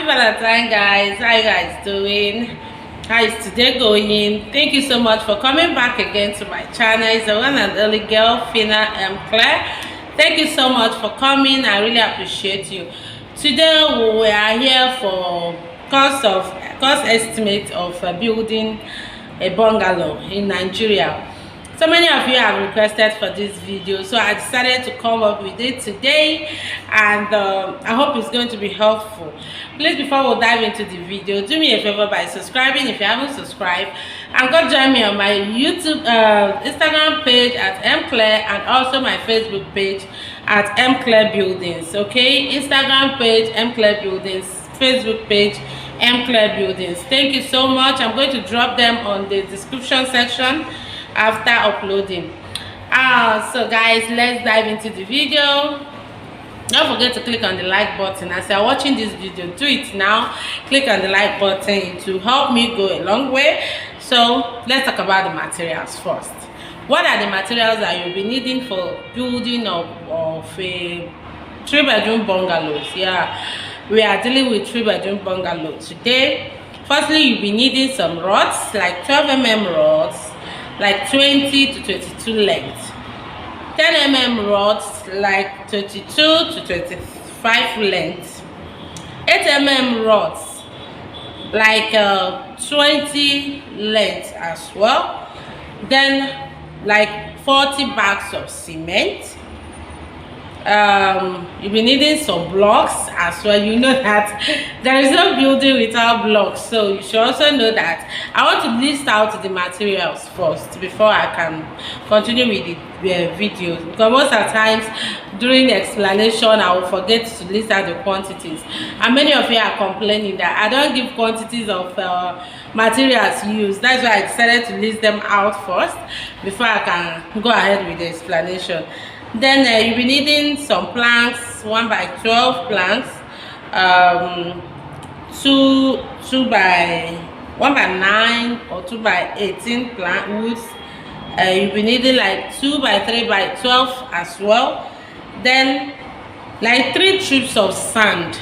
Happy Valentine, guys. How you guys doing? How is today going? Thank you so much for coming back again to my channel. It's the one and only girl, Rufina and Claire. Thank you so much for coming. I really appreciate you. Today we are here for cost estimate of building a bungalow in Nigeria. So many of you have requested for this video, so I decided to come up with it today, and I hope it's going to be helpful. Please, before we dive into the video, do me a favor by subscribing if you haven't subscribed, and go join me on my YouTube Instagram page at mclaire, and also my Facebook page at mclaire buildings. Okay, Instagram page mclaire buildings, Facebook page mclaire buildings. Thank you so much. I'm going to drop them on the description section after uploading. So guys, let's dive into the video. Don't forget to click on the like button. As you're watching this video, do it now. Click on the like button. It will help me go a long way. So let's talk about the materials first. What are the materials that you'll be needing for building of a 3-bedroom bungalows? Yeah, we are dealing with 3-bedroom bungalow today. Firstly, you'll be needing some rods, like 12mm rods, like 20 to 22 length, 10mm rods, like 22 to 25 length, 8mm rods, like 20 length as well, then like 40 bags of cement. You'll be needing some blocks as well. You know that there is no building without blocks, so you should also know that. I want to list out the materials first before I can continue with the videos, because most of the times during the explanation I will forget to list out the quantities, and many of you are complaining that I don't give quantities of materials used. That's why I decided to list them out first before I can go ahead with the explanation. Then you'll be needing some planks, 1x12 planks, 1x9 or 2x18 plank woods. You'll be needing like 2x3x12 as well. Then like 3 trips of sand,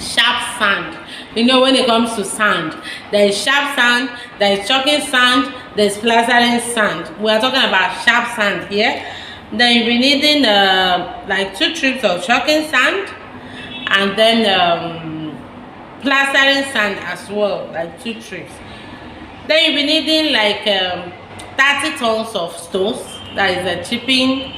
sharp sand. You know, when it comes to sand, there is sharp sand, there is chalking sand, there is plastering sand. We are talking about sharp sand here. Then you'll be needing like 2 trips of chalking sand, and then plastering sand as well, like 2 trips. Then you'll be needing like 30 tons of stones, that is a chipping.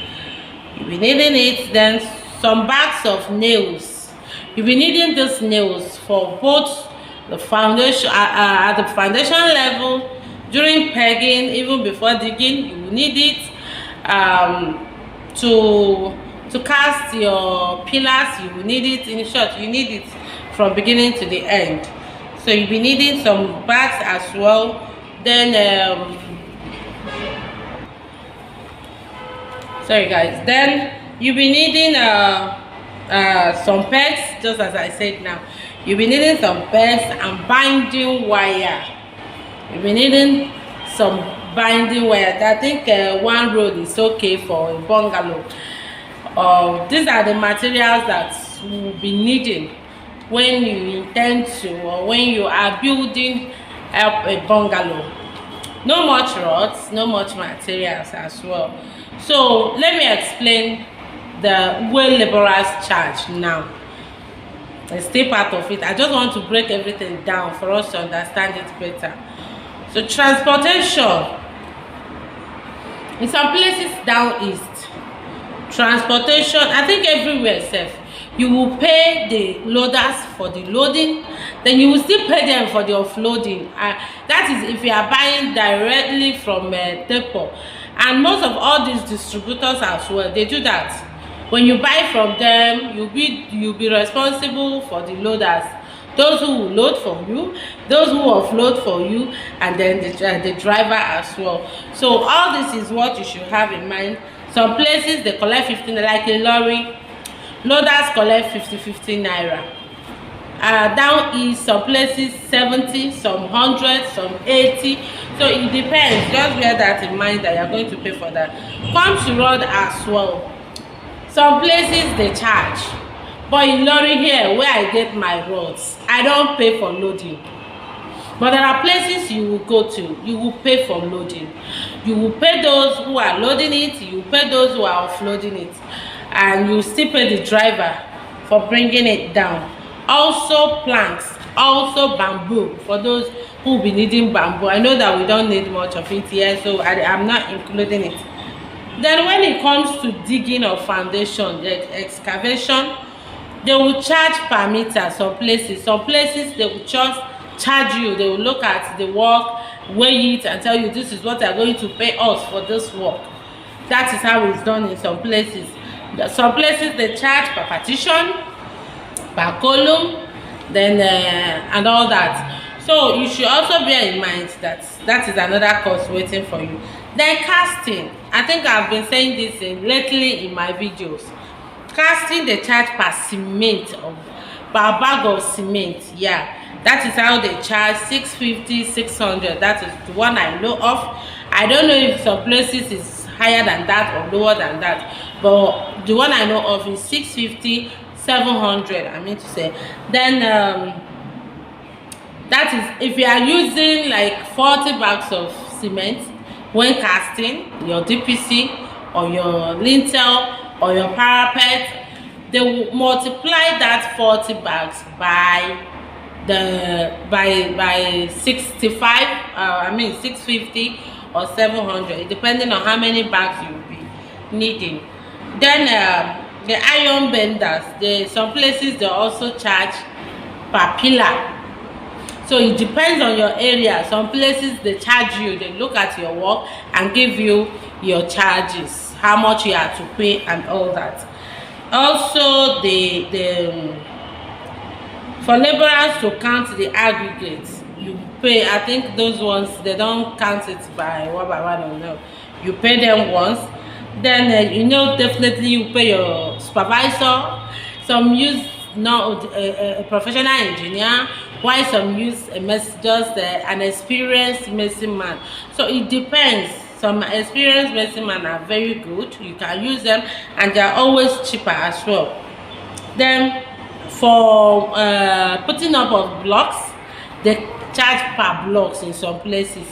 You'll be needing it. Then some bags of nails. You'll be needing those nails for both the foundation, at the foundation level, during pegging, even before digging. You will need it. To cast your pillars, you will need it. In short, you need it from beginning to the end. So you'll be needing some bags as well. Then sorry guys, then you'll be needing some pegs, just as I said now. You'll be needing some pegs and binding wire. You'll be needing some binding wire. I think 1 roll is okay for a bungalow. These are the materials that you will be needing when you intend to, or when you are building up a bungalow. No much rods, no much materials as well. So let me explain the way laborers charge now. It's still part of it. I just want to break everything down for us to understand it better. So transportation. In some places down east, transportation, I think everywhere safe, you will pay the loaders for the loading, then you will still pay them for the offloading. That is if you are buying directly from depot. And most of all these distributors as well, they do that. When you buy from them, you'll be responsible for the loaders. Those who will load for you, those who offload for you, and then the driver as well. So all this is what you should have in mind. Some places they collect 15, like Ilorin, loaders collect 50 naira. Down east, some places 70, some 100, some 80. So it depends. Just bear that in mind that you are going to pay for that. Come to road as well. Some places they charge. But in Ilorin here, where I get my rods, I don't pay for loading. But there are places you will go to, you will pay for loading. You will pay those who are loading it, you will pay those who are offloading it, and you still pay the driver for bringing it down. Also planks, also bamboo, for those who will be needing bamboo. I know that we don't need much of it here, so I'm not including it. Then when it comes to digging of foundation, the excavation, they will charge per meter. Some places they will just charge you. They will look at the work, weigh it, and tell you this is what they are going to pay us for this work. That is how it's done in some places. Some places they charge per partition, per column, then and all that. So you should also bear in mind that that is another cost waiting for you. Then casting, I think I've been saying this lately in my videos. Casting, they charge per cement, per bag of cement. Yeah, that is how they charge. 650, 600. That is the one I know of. I don't know if some places is higher than that or lower than that, but the one I know of is 650, 700, I mean to say. Then that is if you are using like 40 bags of cement when casting your DPC or your lintel or your parapet. They will multiply that 40 bags by 65, I mean 650 or 700, depending on how many bags you will be needing. Then the iron benders, some places they also charge per pillar. So it depends on your area. Some places they charge you, they look at your work and give you your charges, how much you have to pay and all that. Also for laborers to count the aggregates, you pay. I think those ones they don't count it by one or no. You pay them once. Then you know, definitely you pay your supervisor. Some use a professional engineer, while some use just an experienced medicine man. So it depends. Some experienced medicine men are very good. You can use them, and they are always cheaper as well. Then for putting up of blocks, they charge per blocks. In some places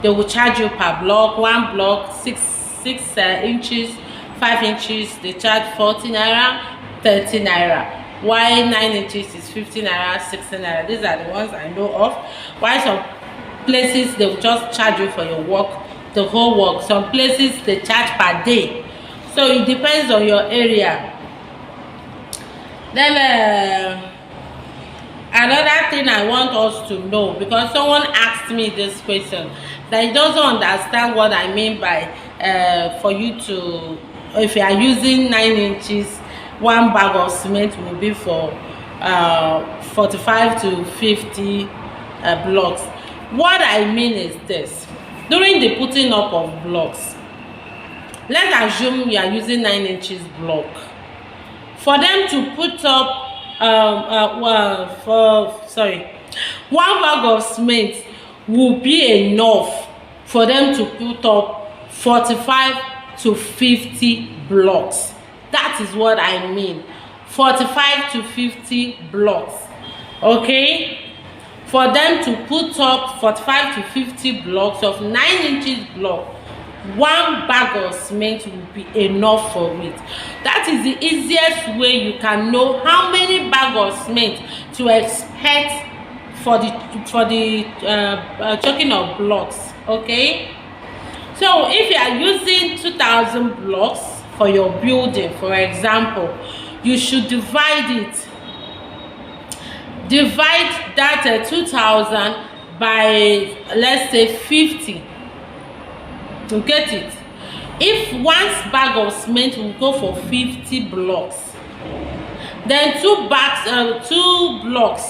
they will charge you per block. One block 6 inches, 5 inches, they charge 40 naira, 30 naira. While 9 inches is 50 naira, 60 naira. These are the ones I know of. While some places they will just charge you for your work, the whole work. Some places they charge per day. So it depends on your area. Then another thing I want us to know, because someone asked me this question, that he doesn't understand what I mean by for you to, if you are using 9 inches, one bag of cement will be for 45 to 50 blocks. What I mean is this: during the putting up of blocks, let's assume you are using 9 inches block. For them to put up one bag of cement will be enough for them to put up 45 to 50 blocks. That is what I mean. 45 to 50 blocks. Okay? For them to put up 45 to 50 blocks of 9 inches block, one bag of cement will be enough for it. That is the easiest way you can know how many bags of cement to expect for the choking of blocks. Okay? So if you are using 2,000 blocks for your building, for example, you should divide that 2,000 by, let's say, 50. To get it, if one bag of cement will go for 50 blocks, then 2,000 blocks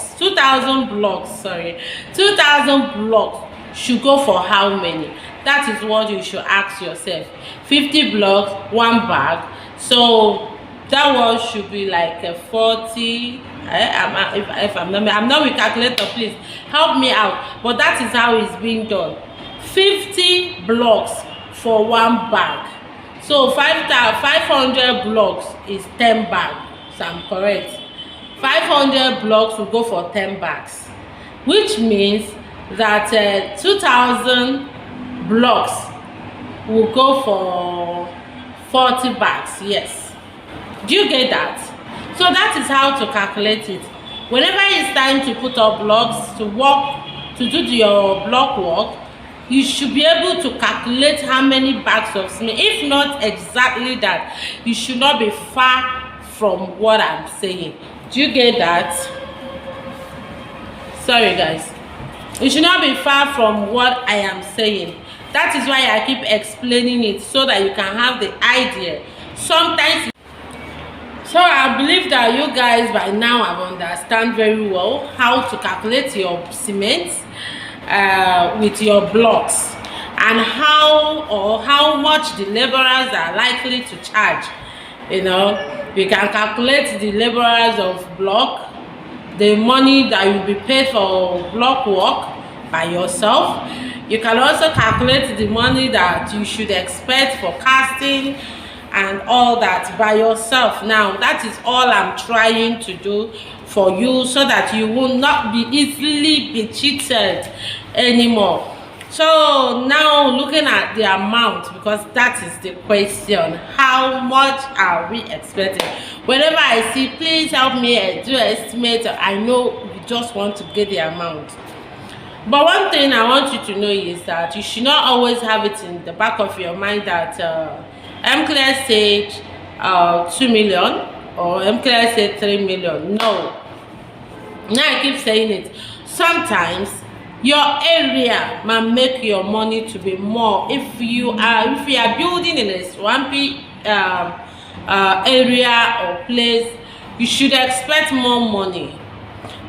should go for how many? That is what you should ask yourself. 50 blocks, one bag, so that one should be like a 40. If I'm not with calculator, please help me out, but that is how it's being done. 50 blocks for one bag, so 500 blocks is 10 bags, so I'm correct. 500 blocks will go for 10 bags, which means that 2,000 blocks will go for 40 bags. Yes, do you get that? So that is how to calculate it. Whenever it's time to put up blocks to work, to do your block work, you should be able to calculate how many bags of cement. If not exactly that, you should not be far from what I'm saying. Do you get that? Sorry guys, you should not be far from what I am saying. That is why I keep explaining it, so that you can have the idea. Sometimes, so I believe that you guys by now have understand very well how to calculate your cement with your blocks, and how much the laborers are likely to charge. You know, you can calculate the laborers of block, the money that you'll be paid for block work by yourself. You can also calculate the money that you should expect for casting and all that by yourself. Now that is all I'm trying to do for you, so that you will not be easily be cheated anymore. So now looking at the amount, because that is the question, how much are we expecting? Whenever I see please help me do an estimate, I know you just want to get the amount. But one thing I want you to know is that you should not always have it in the back of your mind that MClear said 2 million or MClear said 3 million. No. Now I keep saying it. Sometimes your area might make your money to be more. If you are building in a swampy area or place, you should expect more money,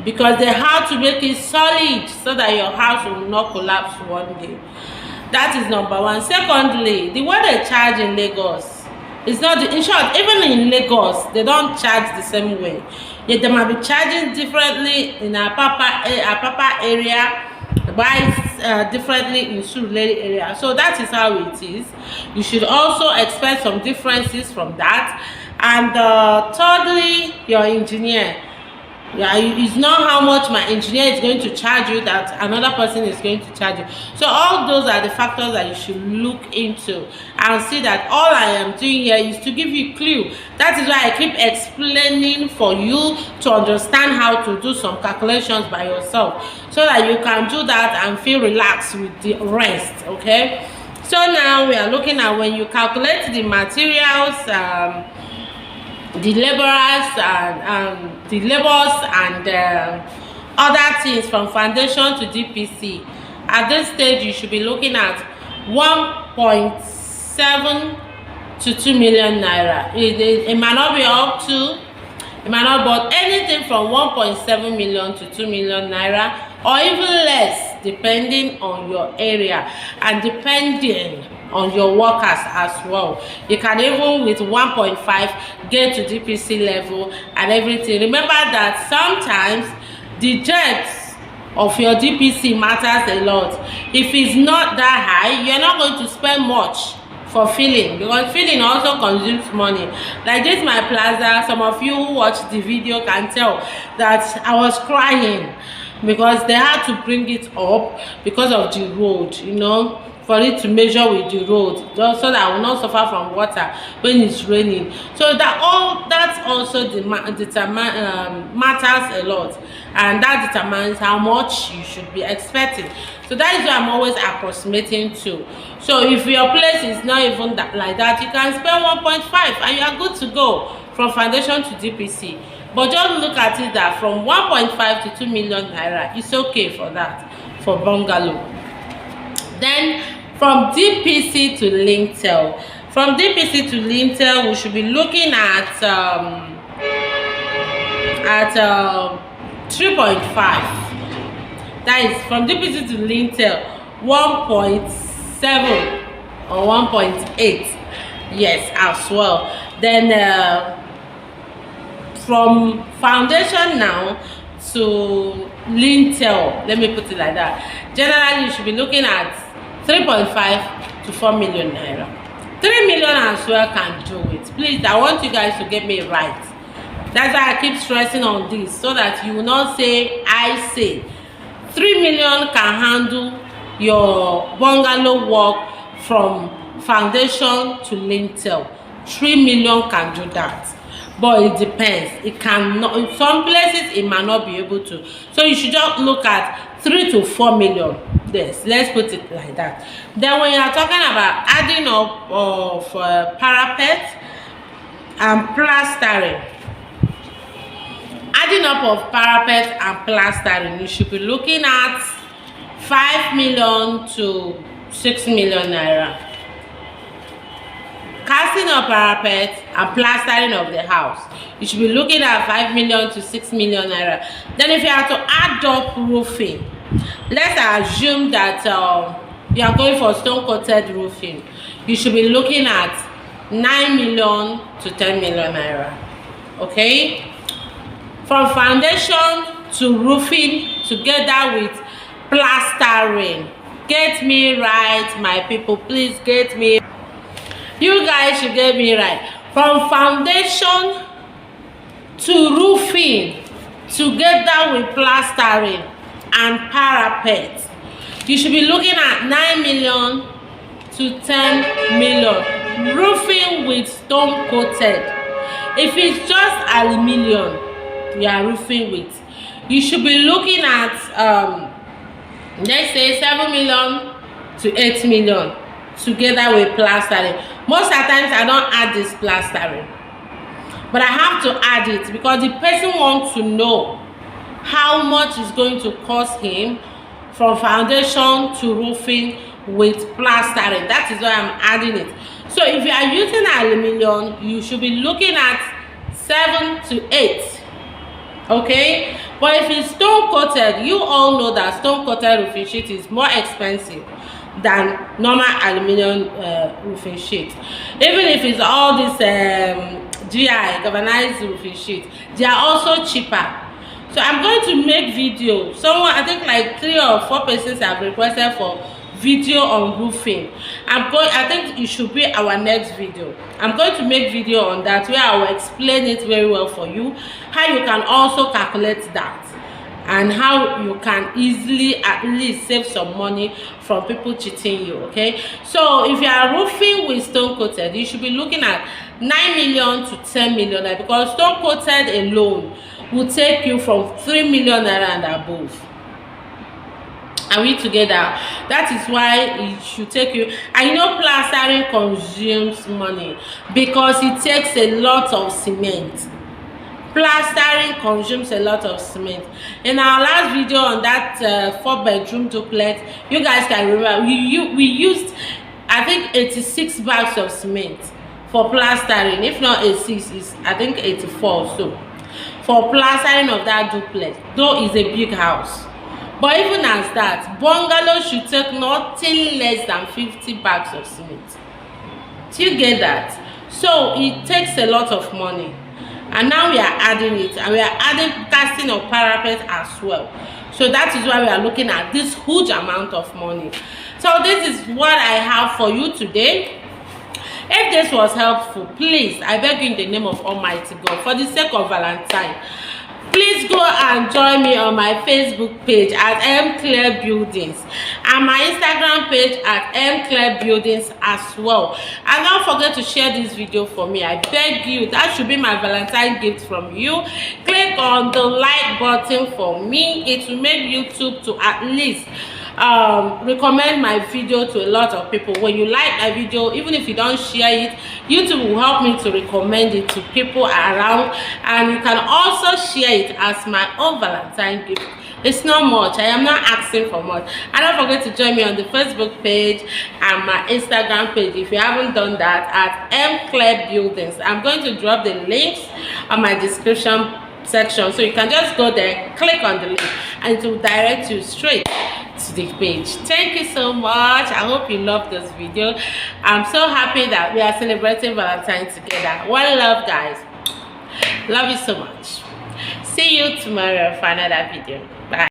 because they have to make it solid so that your house will not collapse one day. That is number one. Secondly, the way they charge in Lagos is not in short, even in Lagos they don't charge the same way. Yet they might be charging differently in Apapa area, buys differently in Surulere area. So that is how it is. You should also expect some differences from that. And thirdly, your engineer. Yeah, it's not how much my engineer is going to charge you that another person is going to charge you. So all those are the factors that you should look into and see that all I am doing here is to give you a clue. That is why I keep explaining for you to understand how to do some calculations by yourself, so that you can do that and feel relaxed with the rest. Okay, so now we are looking at when you calculate the materials, the laborers and other things from foundation to DPC. At this stage, you should be looking at 1.7 to 2 million naira. It might not be up to, it might not, but anything from 1.7 million to 2 million naira, or even less, depending on your area and depending on your workers as well. You can even with 1.5 get to DPC level and everything. Remember that sometimes the depth of your DPC matters a lot. If it's not that high, you're not going to spend much for filling, because filling also consumes money. Like this my plaza, some of you who watched the video can tell that I was crying because they had to bring it up because of the road, you know, for it to measure with the road, just so that I will not suffer from water when it's raining. So that also matters a lot, and that determines how much you should be expecting. So that is why I'm always approximating to. So if your place is not even that like that, you can spend 1.5 and you are good to go from foundation to DPC. But just look at it that from 1.5 to 2 million naira, it's okay for that, for bungalow. Then from DPC to lintel. From DPC to lintel, we should be looking at 3.5. That is from DPC to lintel 1.7 or 1.8. Yes, as well. Then from foundation now to lintel, let me put it like that. Generally, you should be looking at 3.5 to 4 million naira. 3 million as well can do it. Please, I want you guys to get me right. That's why I keep stressing on this, so that you will not say I say. 3 million can handle your bungalow work from foundation to lintel. 3 million can do that, but it depends. It cannot, in some places it might not be able to. So you should just look at 3 to 4 million. Yes, let's put it like that. Then when you are talking about adding up of parapet and plastering, adding up of parapet and plastering, you should be looking at 5 million to 6 million naira. Casting of parapet and plastering of the house, you should be looking at 5 million to 6 million naira. Then if you have to add up roofing, let's assume that you are going for stone coated roofing, you should be looking at 9 million to 10 million naira. Okay, from foundation to roofing together with plastering. Get me right, my people, please get me. You guys should get me right. From foundation to roofing together with plastering and parapet, you should be looking at 9 million to 10 million. Roofing with stone coated. If it's just aluminium you are roofing with, you should be looking at let's say 7 million to 8 million together with plastering. Most of the times I don't add this plastering, but I have to add it because the person wants to know how much is going to cost him from foundation to roofing with plastering. That is why I'm adding it. So if you are using aluminium, you should be looking at 7 to 8. Okay, but if it's stone coated, you all know that stone coated roofing sheet is more expensive than normal aluminium roofing sheet. Even if it's all this GI galvanized roofing sheet, they are also cheaper. So I'm going to make video. Someone, I think like 3 or 4 persons have requested for video on roofing. I think it should be our next video. I'm going to make video on that where I will explain it very well for you, how you can also calculate that, and how you can easily at least save some money from people cheating you. Okay, so if you are roofing with stone coated, you should be looking at 9 million to 10 million, because stone coated alone will take you from 3 million naira and above. Are we together? That is why it should take you. I know plastering consumes money because it takes a lot of cement. Plastering consumes a lot of cement. In our last video on that 4-bedroom duplex, you guys can remember we used, I think, 86 bags of cement for plastering. If not 86, is I think 84 or so for plastering of that duplex, though it's a big house. But even as that, bungalow should take nothing less than 50 bags of cement. Do you get that? So it takes a lot of money. And now we are adding it, and we are adding casting of parapet as well. So that is why we are looking at this huge amount of money. So this is what I have for you today. If this was helpful, please, I beg you in the name of Almighty God, for the sake of Valentine, please go and join me on my Facebook page at Claire Buildings and my Instagram page at Claire Buildings as well. And don't forget to share this video for me. I beg you. That should be my Valentine gift from you. Click on the like button for me. It will make YouTube to at least recommend my video to a lot of people. When you like my video, even if you don't share it, YouTube will help me to recommend it to people around, and you can also share it as my own Valentine gift. It's not much. I am not asking for much. And don't forget to join me on the Facebook page and my Instagram page if you haven't done that, at Claire Buildings. I'm going to drop the links on my description section, so you can just go there, click on the link, and it will direct you straight to the page. Thank you so much. I hope you love this video. I'm so happy that we are celebrating Valentine together. One love, guys. Love you so much. See you tomorrow for another video. Bye.